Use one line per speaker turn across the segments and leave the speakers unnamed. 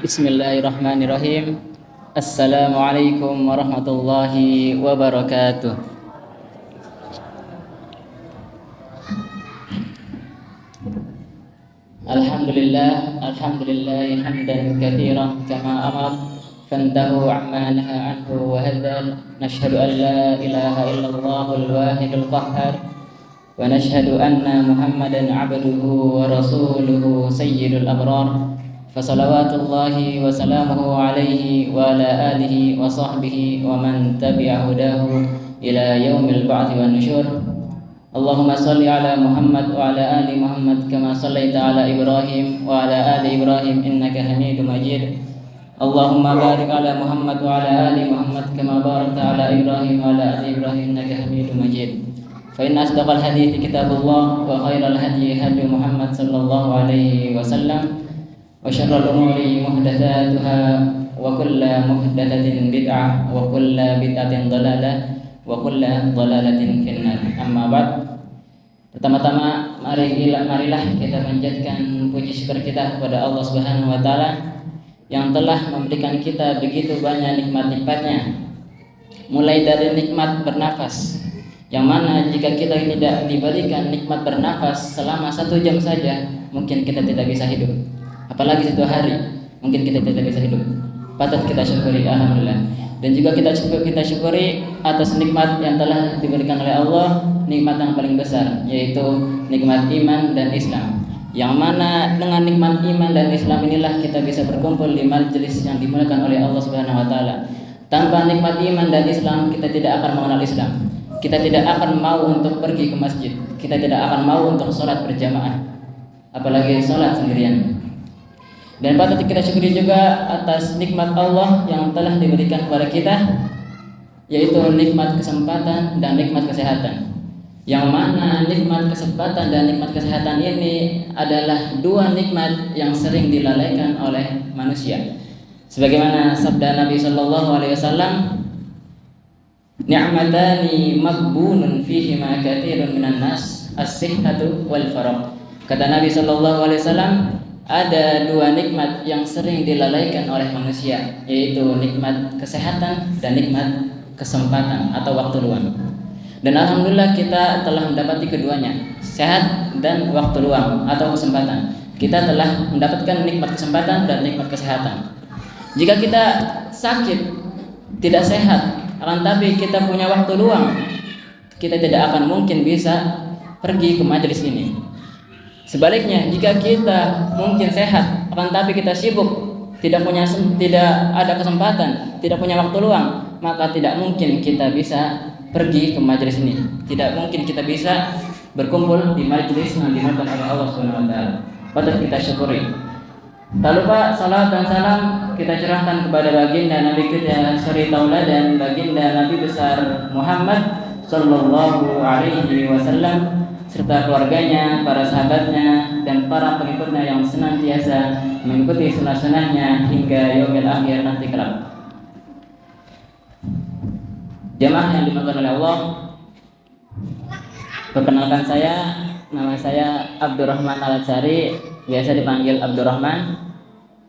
Bismillahirrahmanirrahim. Assalamualaikum warahmatullahi wabarakatuh. Alhamdulillah hamdan katsiran kama amar fantahu amma naha anhu wa hadzal nashhadu an la ilaha illallahul wahidul qahhar wa nashhadu anna Muhammadan abduhu wa rasuluhu sayyidul abrar. Fasalawatullahi wa salamuhu alaihi wa ala alihi wa sahbihi wa man tabi'a hudahu ila yaumil ba'thi wan nusyur. Allahumma salli ala Muhammad wa ala ali Muhammad kama sallaita ala Ibrahim wa ala ali Ibrahim innaka Hamidum Majid. Allahumma barik ala Muhammad wa ala ali Muhammad kama barakta ala Ibrahim wa ala ali Ibrahim innaka Hamidum Majid. Fa inna asdaqal hadithi kitabullah wa khairal hadyi hadyu Muhammad sallallahu alaihi wasallam. Wa syarrul umuri muhdatsatuha wa kullu muhdatsatin bid'ah wa kullu bid'atin dhalalah wa kullu dhalalatin finnar. Amma ba'd. Pertama-tama marilah kita panjatkan puji syukur kita kepada Allah Subhanahu wa taala yang telah memberikan kita begitu banyak nikmat-nikmatnya. Mulai dari nikmat bernafas, yang mana jika kita tidak diberikan nikmat bernafas selama 1 jam saja, mungkin kita tidak bisa hidup. Apalagi 1 hari, mungkin kita tidak bisa hidup. Patut kita syukuri, alhamdulillah. Dan juga kita syukuri atas nikmat yang telah diberikan oleh Allah, nikmat yang paling besar, yaitu nikmat iman dan Islam. Yang mana dengan nikmat iman dan Islam inilah kita bisa berkumpul di majelis yang dimuliakan oleh Allah Subhanahu wa taala. Tanpa nikmat iman dan Islam, kita tidak akan mengenal Islam. Kita tidak akan mau untuk pergi ke masjid. Kita tidak akan mau untuk sholat berjamaah, apalagi sholat sendirian. Dan patut kita syukuri juga atas nikmat Allah yang telah diberikan kepada kita, yaitu nikmat kesempatan dan nikmat kesehatan. Yang mana nikmat kesempatan dan nikmat kesehatan ini adalah 2 nikmat yang sering dilalaikan oleh manusia. Sebagaimana sabda Nabi sallallahu alaihi wasallam, "Ni'matani maghbunun fihima katsirun minan nas, as-sihhatu wal faragh." Kata Nabi sallallahu alaihi wasallam, ada 2 nikmat yang sering dilalaikan oleh manusia, yaitu nikmat kesehatan dan nikmat kesempatan atau waktu luang. Dan alhamdulillah kita telah mendapati keduanya, sehat dan waktu luang atau kesempatan. Kita telah mendapatkan nikmat kesempatan dan nikmat kesehatan. Jika kita sakit, tidak sehat, akan tapi kita punya waktu luang, kita tidak akan mungkin bisa pergi ke majelis ini. Sebaliknya, jika kita mungkin sehat, akan tapi kita sibuk, tidak ada kesempatan, tidak punya waktu luang, maka tidak mungkin kita bisa pergi ke majelis ini. Tidak mungkin kita bisa berkumpul di majelis yang dimuliakan oleh Allah Subhanahu wa taala. Patut kita syukuri. Tak lupa salat dan salam kita curahkan kepada baginda Nabi kita suri tauladan, baginda Nabi besar Muhammad sallallahu alaihi wasallam, serta keluarganya, para sahabatnya, dan para pengikutnya yang senantiasa mengikuti sunnah-sunnahnya hingga yaumil akhir nanti kelak. Jamaah yang dimuliakan oleh Allah, perkenalkan saya, nama saya Abdurrahman Al-Atsari, biasa dipanggil Abdurrahman.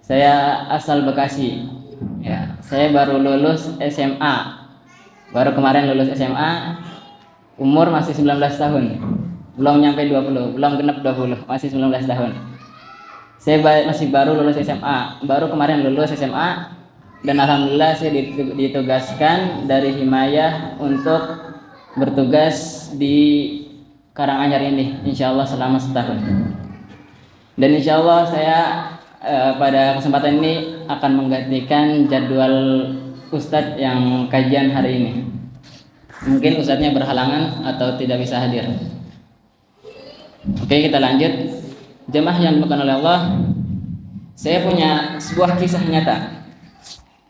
Saya asal Bekasi. Ya, saya baru lulus SMA. Baru kemarin lulus SMA. Umur masih 19 tahun. Belum nyampe 20, belum genap 20, masih 19 tahun. Saya masih baru lulus SMA, baru kemarin lulus SMA, dan alhamdulillah saya ditugaskan dari Himayah untuk bertugas di Karanganyar ini, insya Allah selama setahun. Dan insya Allah saya pada kesempatan ini akan menggantikan jadwal Ustadz yang kajian hari ini. Mungkin Ustadznya berhalangan atau tidak bisa hadir. Oke, kita lanjut. Jemaah yang dimuliakan oleh Allah, saya punya sebuah kisah nyata,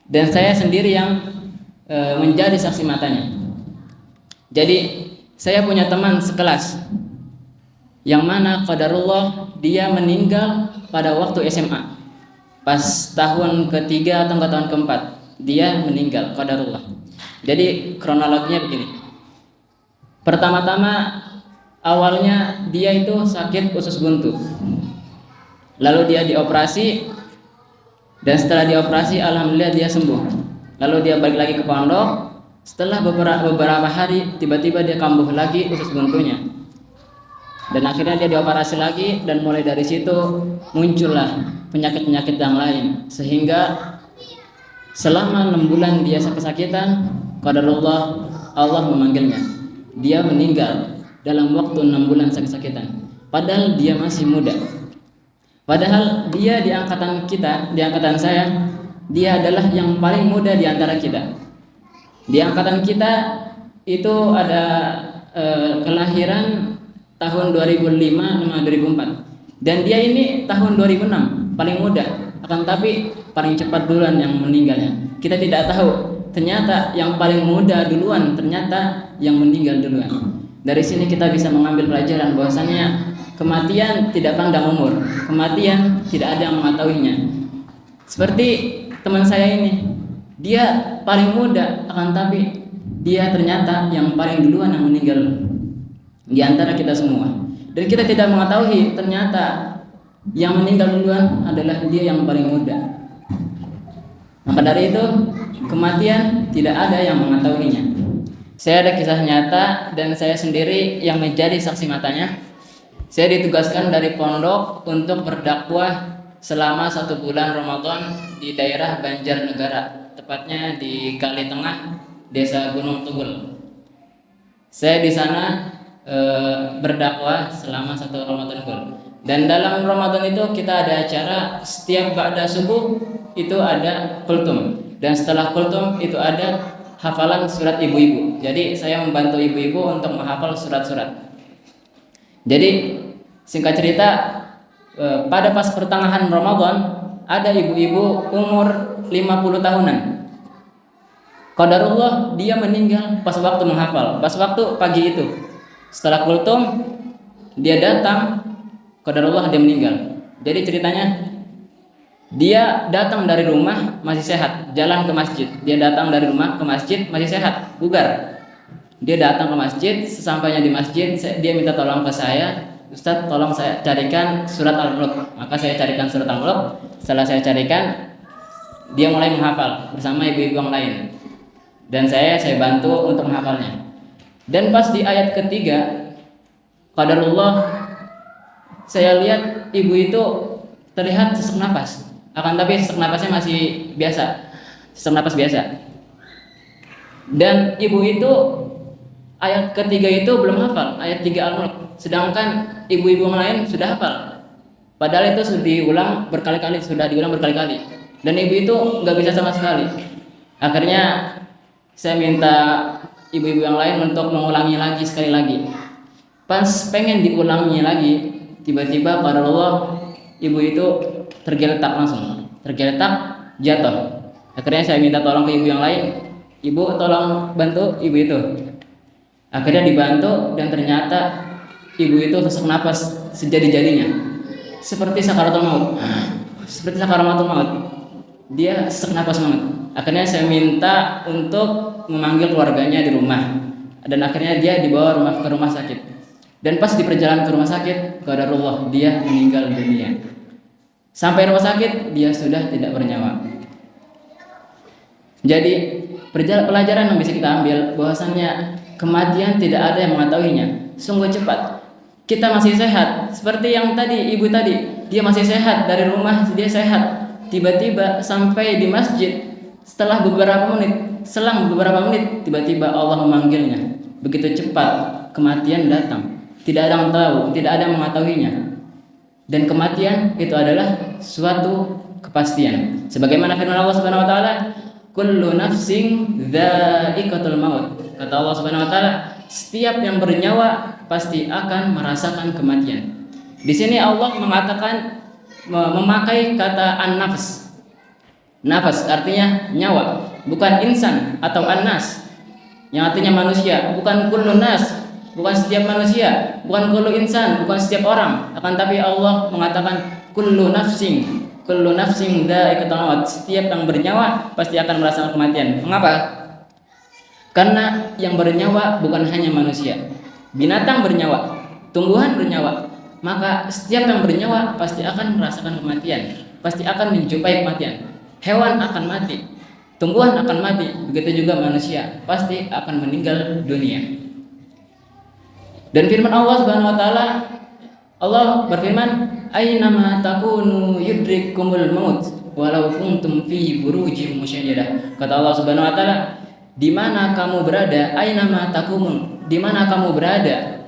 dan saya sendiri yang menjadi saksi matanya. Jadi saya punya teman sekelas yang mana qadarullah dia meninggal pada waktu SMA. Pas tahun ketiga atau tahun keempat dia meninggal qadarullah. Jadi kronologinya begini. Pertama-tama awalnya dia itu sakit usus buntu. Lalu dia dioperasi, Dan setelah dioperasi, alhamdulillah dia sembuh. Lalu dia balik lagi ke pondok. Setelah beberapa hari, tiba-tiba dia kambuh lagi usus buntunya. Dan akhirnya dia dioperasi lagi, dan mulai dari situ muncullah penyakit-penyakit yang lain. Sehingga selama 6 bulan dia kesakitan, qadarullah Allah memanggilnya. Dia meninggal dalam waktu 6 bulan sakit-sakitan. Padahal dia masih muda. Padahal dia di angkatan kita, di angkatan saya, dia adalah yang paling muda di antara kita. Di angkatan kita itu ada kelahiran tahun 2005 sama 2004. Dan dia ini tahun 2006, paling muda. Akan tapi paling cepat duluan yang meninggalnya. Kita tidak tahu, ternyata yang paling muda duluan ternyata yang meninggal duluan. Dari sini kita bisa mengambil pelajaran bahwasanya kematian tidak pandang umur, kematian tidak ada yang mengetahuinya. Seperti teman saya ini, dia paling muda, akan tapi dia ternyata yang paling duluan yang meninggal di antara kita semua. Dan kita tidak mengetahui ternyata yang meninggal duluan adalah dia yang paling muda. Maka dari itu, kematian tidak ada yang mengetahuinya. Saya ada kisah nyata dan saya sendiri yang menjadi saksi matanya. Saya ditugaskan dari pondok untuk berdakwah selama 1 bulan Ramadan di daerah Banjarnegara, tepatnya di Kali Tengah, Desa Gunung Tugul. Saya di sana berdakwah selama 1 Ramadan full. Dan dalam Ramadan itu kita ada acara setiap ba'da subuh itu ada kultum, dan setelah kultum itu ada hafalan surat ibu-ibu. Jadi saya membantu ibu-ibu untuk menghafal surat-surat. Jadi singkat cerita, pada pas pertengahan Ramadan ada ibu-ibu umur 50 tahunan. Qadarullah dia meninggal pas waktu menghafal, pas waktu pagi itu. Setelah kultum dia datang, qadarullah dia meninggal. Jadi ceritanya, dia datang dari rumah masih sehat, jalan ke masjid. Dia datang dari rumah ke masjid masih sehat, bugar. Dia datang ke masjid, sesampainya di masjid dia minta tolong ke saya, Ustadz tolong saya carikan surat Al-Mulk. Maka saya carikan surat Al-Mulk. Setelah saya carikan, dia mulai menghafal bersama ibu-ibu yang lain. Dan saya bantu untuk menghafalnya. Dan pas di ayat ketiga, qadarullah, saya lihat ibu itu terlihat sesak napas. Akan tapi sesak napasnya masih biasa, sesak napas biasa. Dan ibu itu ayat ketiga itu belum hafal, ayat 3 Al-Mulk. Sedangkan ibu-ibu yang lain sudah hafal. Padahal itu sudah diulang berkali-kali. Dan ibu itu nggak bisa sama sekali. Akhirnya saya minta ibu-ibu yang lain untuk mengulangi lagi sekali lagi. Pas pengen diulangi lagi, tiba-tiba qadarullah ibu itu tergeletak langsung. Tergeletak, jatuh. Akhirnya saya minta tolong ke ibu yang lain. Ibu tolong bantu ibu itu. Akhirnya dibantu dan ternyata ibu itu sesak napas sejadi-jadinya, seperti sakaratul maut. Dia sesak napas banget. Akhirnya saya minta untuk memanggil keluarganya di rumah, dan akhirnya dia dibawa ke rumah sakit. Dan pas di perjalanan ke rumah sakit, qadarullah dia meninggal dunia. Sampai rumah sakit dia sudah tidak bernyawa. Jadi pelajaran yang bisa kita ambil bahwasannya kematian tidak ada yang mengetahuinya. Sungguh cepat. Kita masih sehat, seperti yang tadi ibu tadi, dia masih sehat dari rumah, dia sehat. Tiba-tiba sampai di masjid, selang beberapa menit, tiba-tiba Allah memanggilnya. Begitu cepat kematian datang. Tidak ada yang tahu, tidak ada yang mengetahuinya. Dan kematian itu adalah suatu kepastian. Sebagaimana firman Allah Subhanahu wa taala, kullu nafsin dha'iqatul maut. Kata Allah Subhanahu wa taala, setiap yang bernyawa pasti akan merasakan kematian. Di sini Allah mengatakan, memakai kata an-nafs. Nafas artinya nyawa, bukan insan atau an-nas yang artinya manusia, bukan kullu nas, bukan setiap manusia, bukan kullu insan, bukan setiap orang. Akan tapi Allah mengatakan kullu nafsin dha'iqatul maut. Setiap yang bernyawa pasti akan merasakan kematian. Mengapa? Karena yang bernyawa bukan hanya manusia, binatang bernyawa, tumbuhan bernyawa. Maka setiap yang bernyawa pasti akan merasakan kematian, pasti akan menjumpai kematian. Hewan akan mati, tumbuhan akan mati, begitu juga manusia pasti akan meninggal dunia. Dan firman Allah Subhanahu wa taala, Allah berfirman, "Ainama takunu yudrikumul maut walau kuntum fi burujim musyayyadah." Kata Allah Subhanahu wa taala, di mana kamu berada, ainama takumun, di mana kamu berada,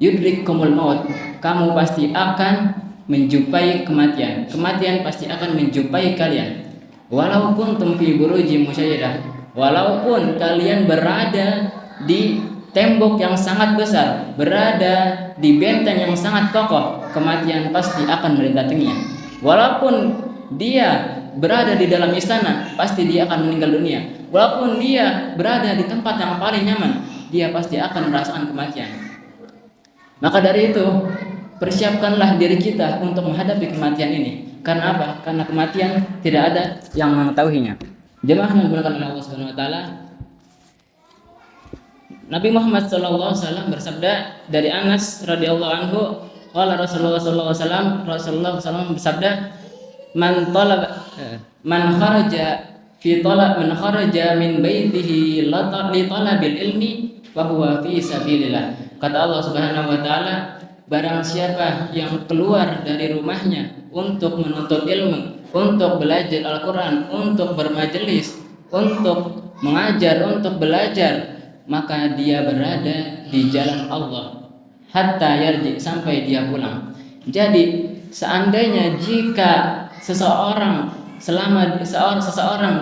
yudrikumul maut, kamu pasti akan menjumpai kematian. Kematian pasti akan menjumpai kalian. Walau kuntum fi burujim musyayyadah, walaupun kalian berada di tembok yang sangat besar, berada di benteng yang sangat kokoh, kematian pasti akan mendatanginya. Walaupun dia berada di dalam istana, pasti dia akan meninggal dunia. Walaupun dia berada di tempat yang paling nyaman, dia pasti akan merasakan kematian. Maka dari itu, persiapkanlah diri kita untuk menghadapi kematian ini. Karena apa? Karena kematian tidak ada yang mengetahuinya. Jemaah yang dimuliakan oleh Allah Subhanahu wa taala, Nabi Muhammad SAW bersabda dari Anas radhiyallahu anhu, qala Rasulullah SAW bersabda, man kharaja min baitihi li talabil ilmi fa huwa fi sabilillah. Kata Allah Subhanahu wa taala, barang siapa yang keluar dari rumahnya untuk menuntut ilmu, untuk belajar Al-Qur'an, untuk bermajelis, untuk mengajar, untuk belajar, maka dia berada di jalan Allah hatta yarji, sampai dia pulang. Jadi seandainya jika seseorang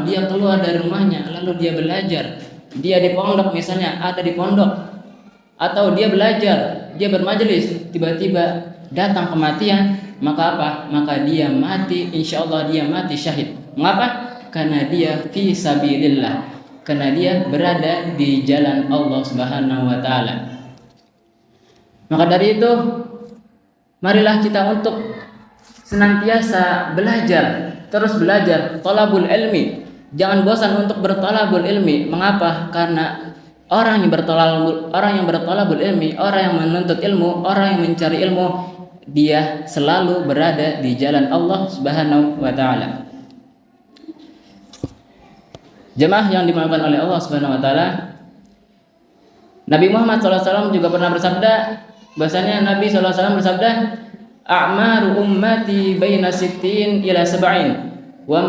dia keluar dari rumahnya lalu dia belajar, dia di pondok misalnya, ada di pondok, atau dia belajar, dia bermajelis, tiba-tiba datang kematian, maka apa? Maka dia mati, insyaallah dia mati syahid. Mengapa? Karena dia fi sabilillah, karena dia berada di jalan Allah Subhanahu wa taala. Maka dari itu, marilah kita untuk senantiasa belajar, terus belajar, talabul ilmi. Jangan bosan untuk bertalabul ilmi. Mengapa? Karena orang yang bertalabul ilmi, orang yang menuntut ilmu, orang yang mencari ilmu, dia selalu berada di jalan Allah Subhanahu wa taala. Jemaah yang dimuliakan oleh Allah Subhanahu wa taala, Nabi Muhammad SAW juga pernah bersabda, bahasanya Nabi SAW bersabda, a'maru ummati baina sittin ila sab'in wa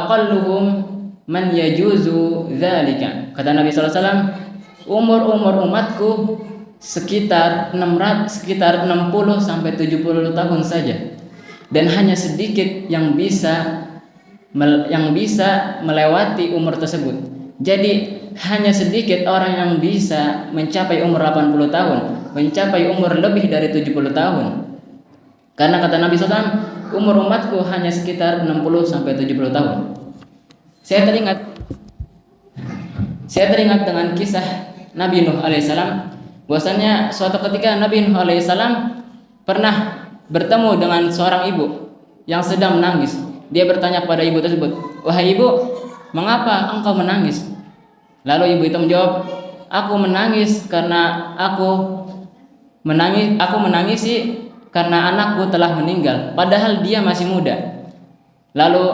aqalluhum man yajuzu dzalika. Kata Nabi SAW, umur umatku sekitar 60 sampai 70 tahun saja, dan hanya sedikit yang bisa melewati umur tersebut. Jadi hanya sedikit orang yang bisa mencapai umur 80 tahun, mencapai umur lebih dari 70 tahun. Karena kata Nabi SAW, umur umatku hanya sekitar 60 sampai 70 tahun. Saya teringat dengan kisah Nabi Nuh alaihissalam, bahwasanya suatu ketika Nabi Nuh alaihissalam pernah bertemu dengan seorang ibu yang sedang menangis. Dia bertanya kepada ibu tersebut, "Wahai ibu, mengapa engkau menangis?" Lalu ibu itu menjawab, "Aku menangis karena aku menangisi karena anakku telah meninggal, padahal dia masih muda." Lalu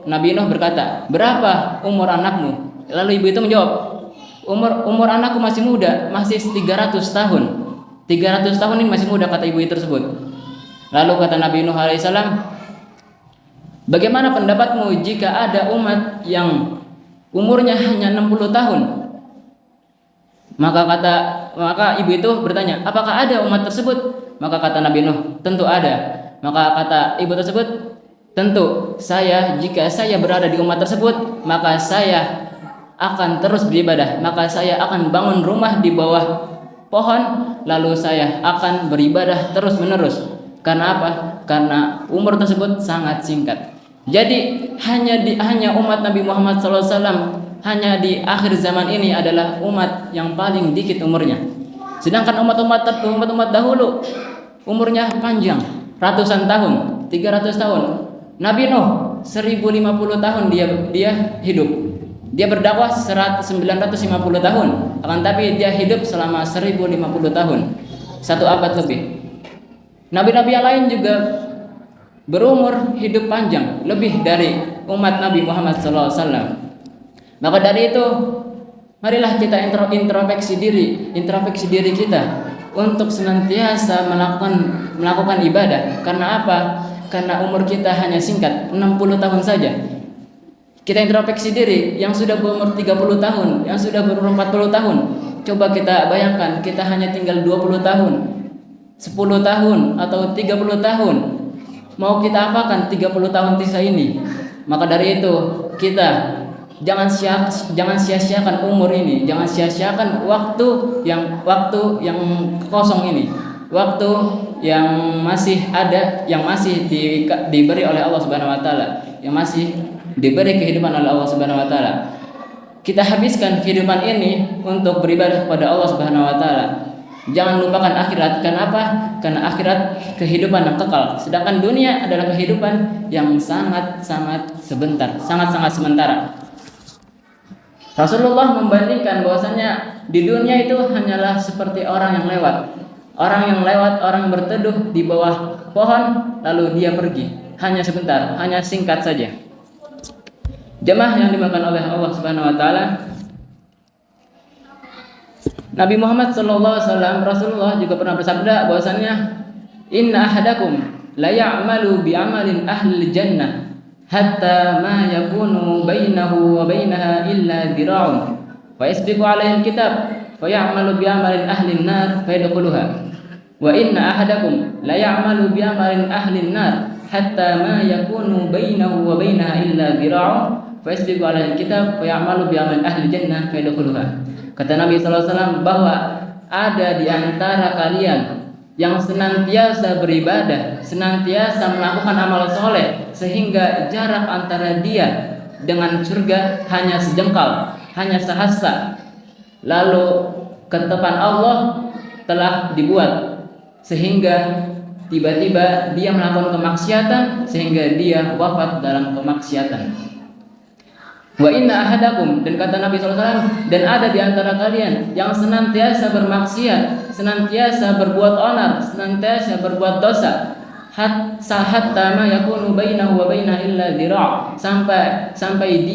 Nabi Nuh berkata, "Berapa umur anakmu?" Lalu ibu itu menjawab, Umur anakku masih muda, masih 300 tahun. 300 tahun ini masih muda," kata ibu itu tersebut. Lalu kata Nabi Nuh alaihissalam, "Bagaimana pendapatmu jika ada umat yang umurnya hanya 60 tahun?" Maka ibu itu bertanya, "Apakah ada umat tersebut?" Maka kata Nabi Nuh, "Tentu ada." Maka kata ibu tersebut, "Tentu jika saya berada di umat tersebut, maka saya akan terus beribadah, maka saya akan bangun rumah di bawah pohon, lalu saya akan beribadah terus menerus." Karena apa? Karena umur tersebut sangat singkat. Jadi hanya umat Nabi Muhammad SAW hanya di akhir zaman ini adalah umat yang paling dikit umurnya. Sedangkan umat-umat dahulu umurnya panjang, ratusan tahun, 300 tahun. Nabi Nuh 1050 tahun dia hidup. Dia berdakwah 950 tahun, akan tapi dia hidup selama 1050 tahun, 1 abad lebih. Nabi-nabi yang lain juga berumur hidup panjang lebih dari umat Nabi Muhammad SAW. Maka dari itu, marilah kita introspeksi diri kita untuk senantiasa melakukan ibadah. Karena apa? Karena umur kita hanya singkat, 60 tahun saja. Kita introspeksi diri yang sudah berumur 30 tahun, yang sudah berumur 40 tahun. Coba kita bayangkan, kita hanya tinggal 20 tahun, 10 tahun atau 30 tahun. Mau kita apakan 30 tahun sisa ini? Maka dari itu, kita jangan sia-siakan umur ini, jangan sia-siakan waktu yang kosong ini. Waktu yang masih ada, yang masih diberi oleh Allah Subhanahu wa taala, yang masih diberi kehidupan oleh Allah Subhanahu wa taala. Kita habiskan kehidupan ini untuk beribadah kepada Allah Subhanahu wa taala. Jangan lupakan akhirat. Kenapa? Karena akhirat kehidupan yang kekal, sedangkan dunia adalah kehidupan yang sangat-sangat sementara. Rasulullah membandingkan bahwasanya di dunia itu hanyalah seperti orang yang lewat, orang yang berteduh di bawah pohon lalu dia pergi, hanya sebentar, hanya singkat saja. Jemaah yang dimakan oleh Allah Subhanahu wa taala, Nabi Muhammad SAW, Rasulullah juga pernah bersabda bahwasanya inna ahadakum la ya'malu bi amalin ahli jannah hatta ma yakunu bainahu wa bainaha illa dhira'un fa yasbiqu alaihi alkitab fa ya'malu bi amalin ahli an-nar fa yadkhuluha wa inna ahadakum la ya'malu bi amalin ahli an-nar hatta ma yakunu bainahu wa bainaha illa dhira'un fa yasbiqu alaihi alkitab fa ya'malu bi amalin ahli jannah fa yadkhuluha. Kata Nabi SAW bahwa ada di antara kalian yang senantiasa beribadah, senantiasa melakukan amal soleh, sehingga jarak antara dia dengan surga hanya sejengkal, hanya sehasta. Lalu ketetapan Allah telah dibuat, sehingga tiba-tiba dia melakukan kemaksiatan, sehingga dia wafat dalam kemaksiatan. Wa inna ahadakum, dan kata Nabi SAW, dan ada di antara kalian yang senantiasa bermaksiat, senantiasa berbuat onar, senantiasa berbuat dosa, hatta ma yakunu bainahu wa bainaha illa dhira', sampai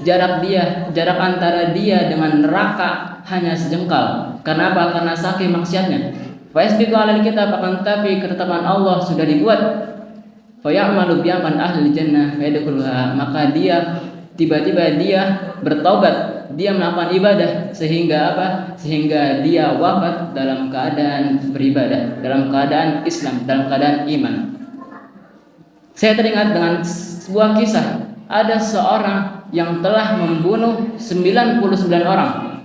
jarak antara dia dengan neraka hanya sejengkal. Karena apa? Karena saking maksiatnya. Fa yasbiqu 'alal kitab, akan tapi ketetapan Allah sudah dibuat. Fa ya'malu bi amal ahli jannah fa yadkhuluha, maka tiba-tiba dia bertaubat, dia melakukan ibadah, sehingga apa? Sehingga dia wafat dalam keadaan beribadah, dalam keadaan Islam, dalam keadaan iman. Saya teringat dengan sebuah kisah. Ada seorang yang telah membunuh 99 orang.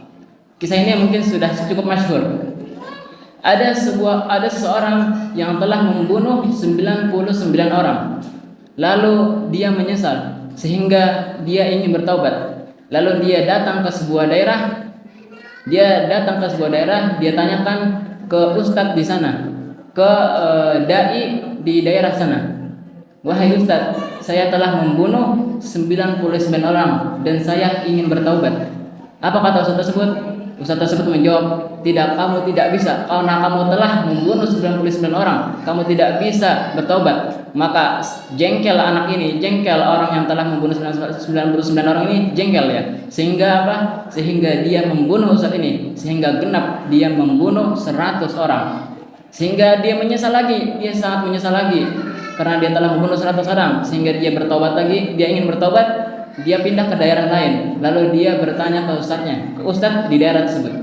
Kisah ini mungkin sudah cukup masyhur. Ada seseorang yang telah membunuh 99 orang. Lalu dia menyesal, sehingga dia ingin bertaubat. Lalu dia datang ke sebuah daerah. Dia tanyakan ke ustadz di sana, ke dai di daerah sana. Wahai ustadz, saya telah membunuh 99 orang dan saya ingin bertaubat. Apa kata ustadz tersebut? Ustadz tersebut menjawab, tidak, kamu tidak bisa, karena kamu telah membunuh 99 orang, kamu tidak bisa bertaubat. Maka jengkel anak ini, jengkel orang yang telah membunuh 99 orang ini, jengkel ya. Sehingga apa? Sehingga dia membunuh ustadz ini, sehingga genap dia membunuh 100 orang. Sehingga dia menyesal lagi, dia sangat menyesal lagi karena dia telah membunuh 100 orang. Sehingga dia bertobat lagi, dia ingin bertobat, dia pindah ke daerah lain. Lalu dia bertanya ke ustadznya, ke ustadz di daerah tersebut,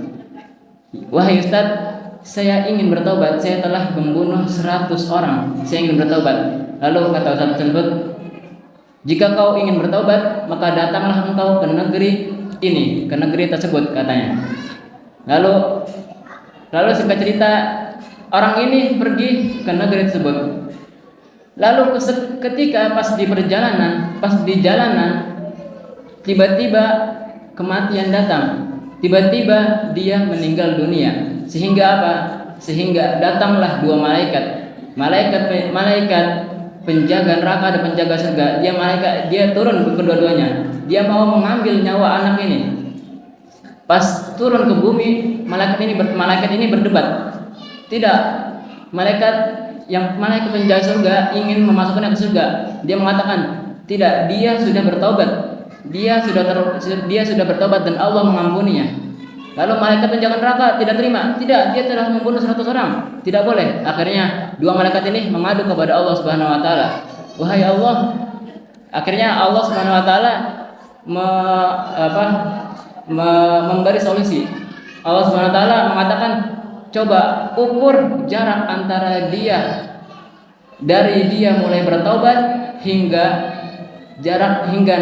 wahai ustadz, saya ingin bertobat, saya telah membunuh 100 orang, saya ingin bertobat. Lalu kata ustadz tersebut, jika kau ingin bertobat, maka datanglah engkau ke negeri ini, ke negeri tersebut, katanya. Lalu singkat cerita, orang ini pergi ke negeri tersebut. Lalu ketika pas di jalanan, tiba-tiba kematian datang. Tiba-tiba dia meninggal dunia. Sehingga apa? Sehingga datanglah dua malaikat penjaga neraka dan penjaga surga. Dia turun kedua-duanya. Dia mau mengambil nyawa anak ini. Pas turun ke bumi, malaikat ini berdebat. Tidak, malaikat yang malaikat penjaga surga ingin memasukkannya ke surga. Dia mengatakan, tidak, dia sudah bertaubat. Dia sudah bertobat dan Allah mengampuninya. Lalu malaikat penjaga neraka tidak terima. Tidak, dia telah membunuh 100 orang. Tidak boleh. Akhirnya dua malaikat ini mengadu kepada Allah Subhanahu wa taala. Wahai Allah, akhirnya Allah Subhanahu wa taala memberi solusi. Allah Subhanahu wa taala mengatakan, coba ukur jarak antara dari dia mulai bertaubat hingga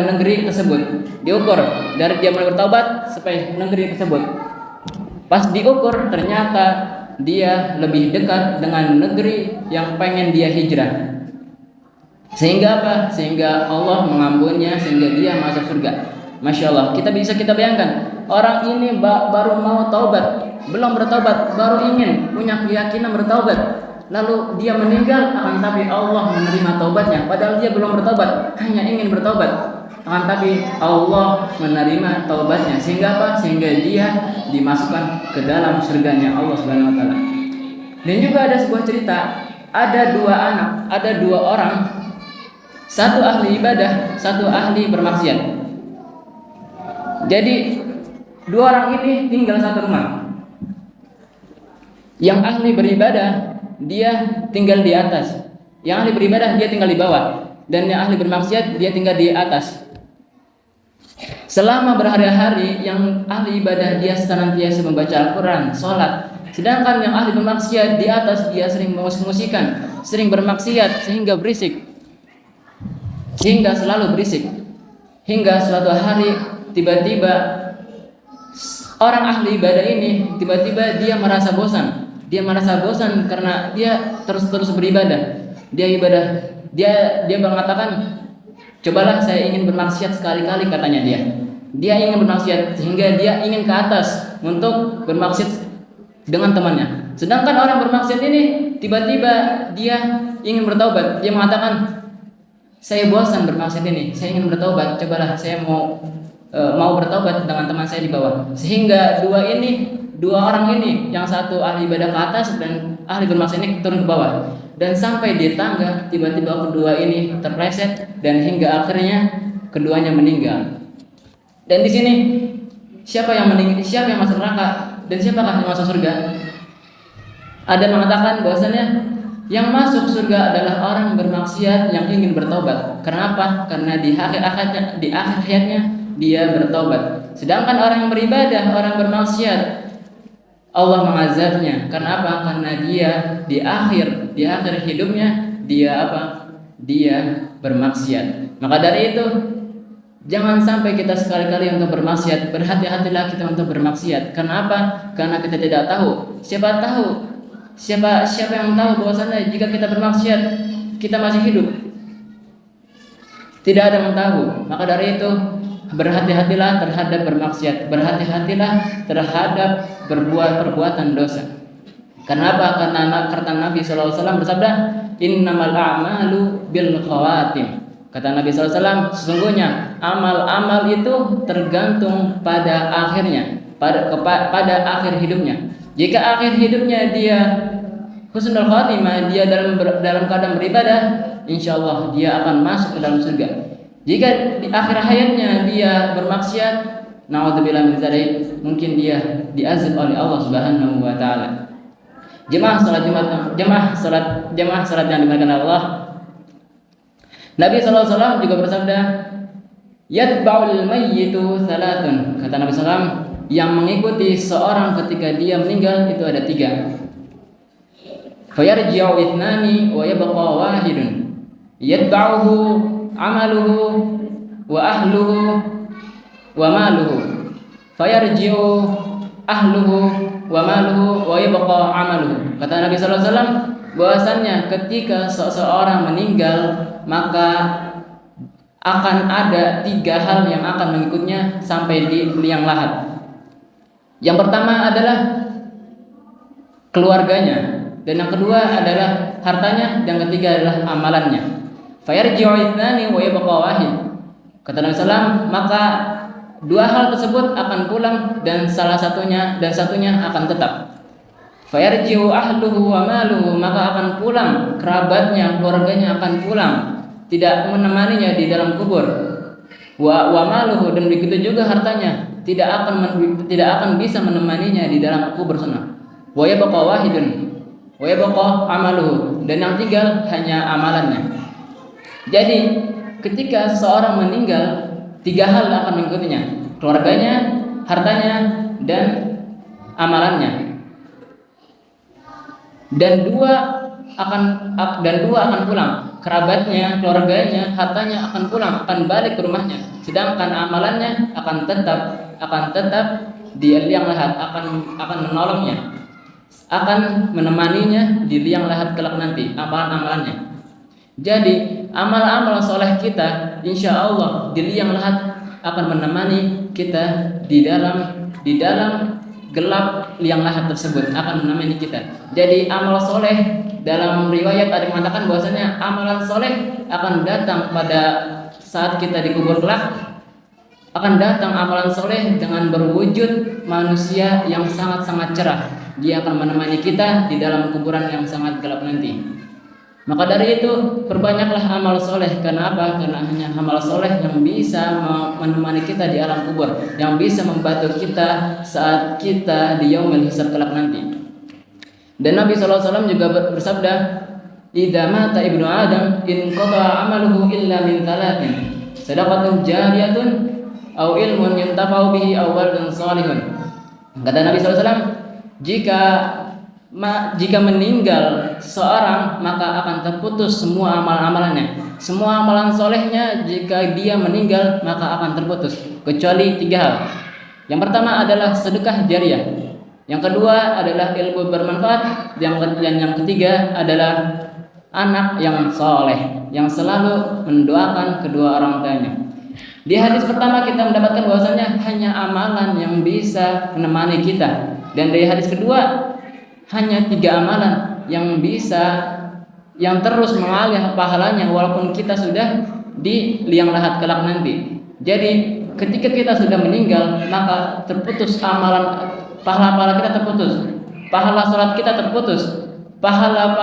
negeri tersebut. Diukur dari dia mulai bertaubat sampai negeri tersebut. Pas diukur ternyata dia lebih dekat dengan negeri yang pengen dia hijrah. Sehingga apa? Sehingga Allah mengampuninya, sehingga dia masuk surga. Masya Allah, kita bayangkan, orang ini baru mau taubat, belum bertaubat, baru ingin punya keyakinan bertaubat, lalu dia meninggal, akan tapi Allah menerima taubatnya, padahal dia belum bertaubat, hanya ingin bertaubat, akan tapi Allah menerima taubatnya, sehingga apa? Sehingga dia dimasukkan ke dalam surganya Allah Subhanahu wa taala. Dan juga ada sebuah cerita, ada dua orang, satu ahli ibadah, satu ahli bermaksiat. Jadi dua orang ini tinggal satu rumah. Yang ahli beribadah dia tinggal di atas, yang ahli beribadah dia tinggal di bawah, dan yang ahli bermaksiat dia tinggal di atas. Selama berhari-hari yang ahli ibadah dia senantiasa membaca Al-Quran, sholat, sedangkan yang ahli bermaksiat di atas dia sering musik-musikan, sering bermaksiat sehingga selalu berisik. Hingga suatu hari tiba-tiba orang ahli ibadah ini tiba-tiba dia merasa bosan. Dia merasa bosan karena dia terus beribadah. Dia mengatakan, cobalah saya ingin bermaksiat sekali-kali, katanya dia. Dia ingin bermaksiat sehingga dia ingin ke atas untuk bermaksiat dengan temannya. Sedangkan orang bermaksiat ini tiba-tiba dia ingin bertaubat. Dia mengatakan, saya bosan bermaksiat ini, saya ingin bertaubat, cobalah saya mau bertaubat dengan teman saya di bawah. Sehingga dua orang ini, yang satu ahli ibadah ke atas dan ahli bermaksiat ini turun ke bawah. Dan sampai di tangga, tiba-tiba kedua ini terpleset dan hingga akhirnya keduanya meninggal. Dan di sini siapa yang masuk neraka dan siapakah yang masuk surga? Ada mengatakan bahwasanya yang masuk surga adalah orang bermaksiat yang ingin bertobat. Kenapa? Karena di akhir hayatnya dia bertobat. Sedangkan orang yang beribadah, orang bermaksiat, Allah mengazabnya. Karena apa? Karena dia di akhir hidupnya dia bermaksiat. Maka dari itu, jangan sampai kita sekali-kali untuk bermaksiat. Berhati-hatilah kita untuk bermaksiat. Karena apa? Karena kita tidak tahu. Siapa yang tahu bahwasanya jika kita bermaksiat kita masih hidup? Tidak ada yang tahu. Maka dari itu, berhati-hatilah terhadap bermaksiat. Berhati-hatilah terhadap berbuat perbuatan dosa. Kenapa? Karena Nabi SAW bersabda, innamal a'malu bil khawatim. Kata Nabi SAW, sesungguhnya amal-amal itu tergantung pada akhirnya, pada akhir hidupnya. Jika akhir hidupnya dia husnul khatimah, dia dalam keadaan beribadah, insyaallah dia akan masuk ke dalam surga. Jika di akhir hayatnya dia bermaksiat, naudzubillah min dzalik, mungkin dia diazab oleh Allah Subhanahu wa taala. Jemaah salat yang dimuliakan Allah. Nabi SAW juga bersabda, yatba'ul mayyitu salatun. Kata Nabi SAW, yang mengikuti seorang ketika dia meninggal itu ada 3. Fayarji'u ithnani wa yabqa wahidun. Yatba'uhu amaluhu wa ahluhu wa maluhu. Fayarji'u ahluhu wa maluhu wa yabqa amaluhu. Kata Nabi sallallahu alaihi wasallam, bahwasannya ketika seseorang meninggal maka akan ada 3 hal yang akan mengikutnya sampai di liang lahat. Yang pertama adalah keluarganya, dan yang kedua adalah hartanya, dan yang ketiga adalah amalannya. Fayarji'u ithnani wa yabqa wahid. Kata Nabi sallallahu, maka 2 hal tersebut akan pulang dan satunya akan tetap. Fayarji'u ahluhu wa maluhu, maka akan pulang kerabatnya, keluarganya akan pulang, tidak menemaninya di dalam kubur. Wa maluhu, dan begitu juga hartanya tidak akan bisa menemaninya di dalam kubur sana. Wa yabqa wahidun wa yabqa amaluhu, dan yang tinggal hanya amalannya. Jadi ketika seseorang meninggal, 3 hal akan mengikutinya: keluarganya, hartanya, dan amalannya. Dan dua akan pulang, kerabatnya, keluarganya, hartanya akan pulang, akan balik ke rumahnya, sedangkan amalannya akan tetap di liang lahat, akan menolongnya, akan menemaninya di liang lahat kelak nanti, amalan-amalannya. Jadi amal-amal soleh kita insya Allah di liang lahat akan menemani kita di dalam gelap liang lahat tersebut, akan menemani kita. Jadi amal soleh, dalam riwayat ada yang mengatakan bahwasanya amalan soleh akan datang pada saat kita dikubur kelak, akan datang amalan soleh dengan berwujud manusia yang sangat-sangat cerah. Dia akan menemani kita di dalam kuburan yang sangat gelap nanti. Maka dari itu perbanyaklah amal soleh. Karena apa? Karena hanya amal soleh yang bisa menemani kita di alam kubur, yang bisa membantu kita saat kita di yaumil hisab kelak nanti. Dan Nabi SAW juga bersabda, "Idza mata ibnu Adam in qata'a amaluhu illa min thalathin, sadaqatun jariyatun aw ilmun yuntafa'u bihi aw waladun shalihun." Kata Nabi SAW, jika meninggal seorang, maka akan terputus semua amalan-amalannya. Semua amalan solehnya jika dia meninggal maka akan terputus, kecuali 3 hal. Yang pertama adalah sedekah jariah, yang kedua adalah ilmu bermanfaat, dan yang ketiga adalah anak yang soleh yang selalu mendoakan kedua orang tuanya. Di hadis pertama kita mendapatkan bahwasanya hanya amalan yang bisa menemani kita, dan dari hadis kedua hanya 3 amalan yang terus mengalir pahalanya walaupun kita sudah di liang lahat kelak nanti. Jadi ketika kita sudah meninggal maka terputus amalan, pahala-pahala kita terputus, pahala salat kita terputus, pahala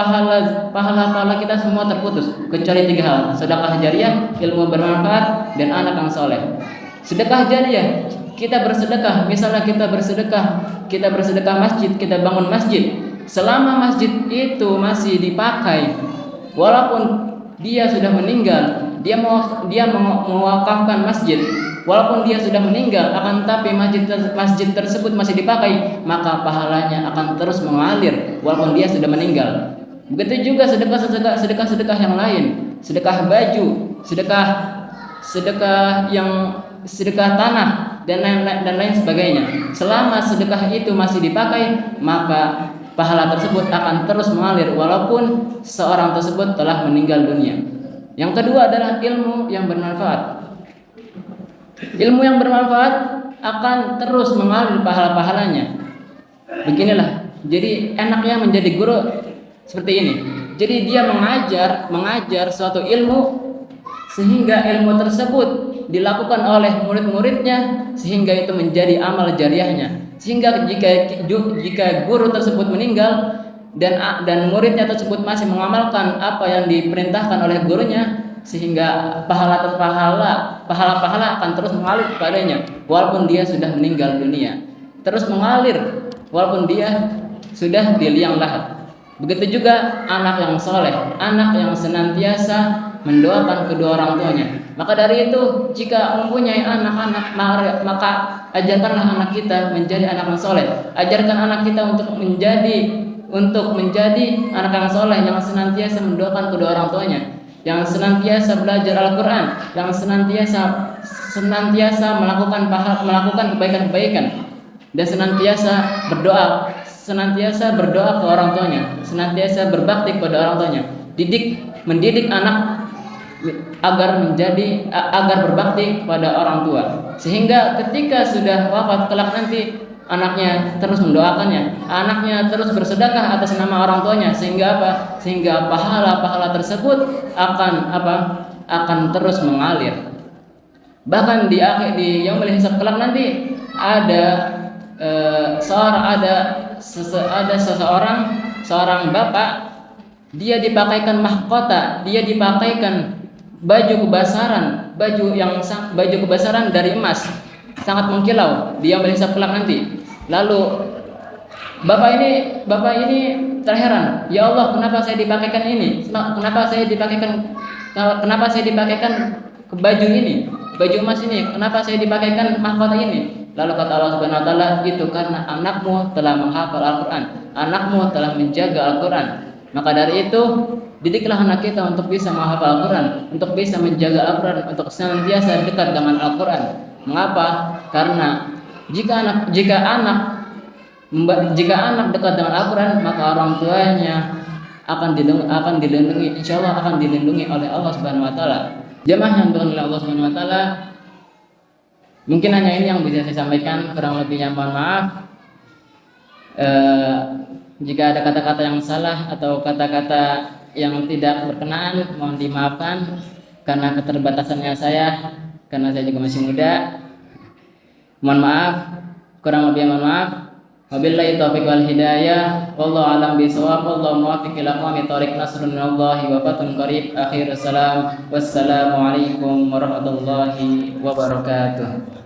kita semua terputus, kecuali 3 hal: sedekah jariah, ilmu bermanfaat, dan anak yang soleh. Sedekah jariah, kita bersedekah, misalnya kita bersedekah masjid, kita bangun masjid. Selama masjid itu masih dipakai, walaupun dia sudah meninggal, dia mewakafkan masjid, walaupun dia sudah meninggal, akan tapi masjid tersebut masih dipakai, maka pahalanya akan terus mengalir walaupun dia sudah meninggal. Begitu juga sedekah yang lain, sedekah baju, sedekah tanah, dan lain sebagainya. Selama sedekah itu masih dipakai, maka pahala tersebut akan terus mengalir walaupun seorang tersebut telah meninggal dunia. Yang kedua adalah ilmu yang bermanfaat. Ilmu yang bermanfaat akan terus mengalir pahala-pahalanya. Beginilah, jadi enaknya menjadi guru seperti ini. Jadi dia mengajar suatu ilmu sehingga ilmu tersebut dilakukan oleh murid-muridnya, sehingga itu menjadi amal jariahnya. Sehingga jika guru tersebut meninggal dan muridnya tersebut masih mengamalkan apa yang diperintahkan oleh gurunya, sehingga pahala akan terus mengalir kepadanya walaupun dia sudah meninggal dunia, terus mengalir walaupun dia sudah di liang lahat. Begitu juga anak yang soleh, anak yang senantiasa mendoakan kedua orang tuanya. Maka dari itu, jika mempunyai anak-anak, maka ajarkanlah anak kita menjadi anak yang soleh. Ajarkan anak kita untuk menjadi anak yang soleh, yang senantiasa mendoakan kedua orang tuanya, yang senantiasa belajar Al-Quran, yang senantiasa melakukan kebaikan-kebaikan, dan senantiasa berdoa ke orang tuanya, senantiasa berbakti kepada orang tuanya. Mendidik anak agar berbakti kepada orang tua, sehingga ketika sudah wafat kelak nanti anaknya terus mendoakannya, anaknya terus bersedekah atas nama orang tuanya, sehingga pahala tersebut akan terus mengalir. Bahkan di yaumul hisab kelak nanti ada ada seorang bapak, dia dipakaikan mahkota, dia dipakaikan baju kebesaran dari emas, sangat mengkilau, dia melihat kelak nanti. Lalu bapak ini terheran, ya Allah, kenapa saya dipakaikan ini? Kenapa saya dipakaikan ke baju ini, baju emas ini? Kenapa saya dipakaikan mahkota ini? Lalu kata Allah Subhanahu wa taala, itu karena anakmu telah menghafal Al-Qur'an, anakmu telah menjaga Al-Qur'an. Maka dari itu, didiklah anak kita untuk bisa menghafal Al-Qur'an, untuk bisa menjaga Al-Qur'an, untuk senantiasa dekat dengan Al-Qur'an. Mengapa? Karena jika anak dekat dengan Al-Qur'an, maka orang tuanya akan dilindungi, insyaallah akan dilindungi oleh Allah Subhanahu wa taala. Jemaah yang dirahmati Allah Subhanahu wa taala, mungkin hanya ini yang bisa saya sampaikan, kurang lebihnya mohon maaf. Jika ada kata-kata yang salah atau kata-kata yang tidak berkenan, mohon dimaafkan karena keterbatasannya saya, karena saya juga masih muda. Mohon maaf, kurang lebihnya mohon maaf. Wabillahi taufiq wal hidayah, wallahu alam bisawab, wallahu muwaffiq ila aqwamit thoriq, nasrun minallahi wa fathun qarib. Akhir salam, wassalamu alaikum warahmatullahi wabarakatuh.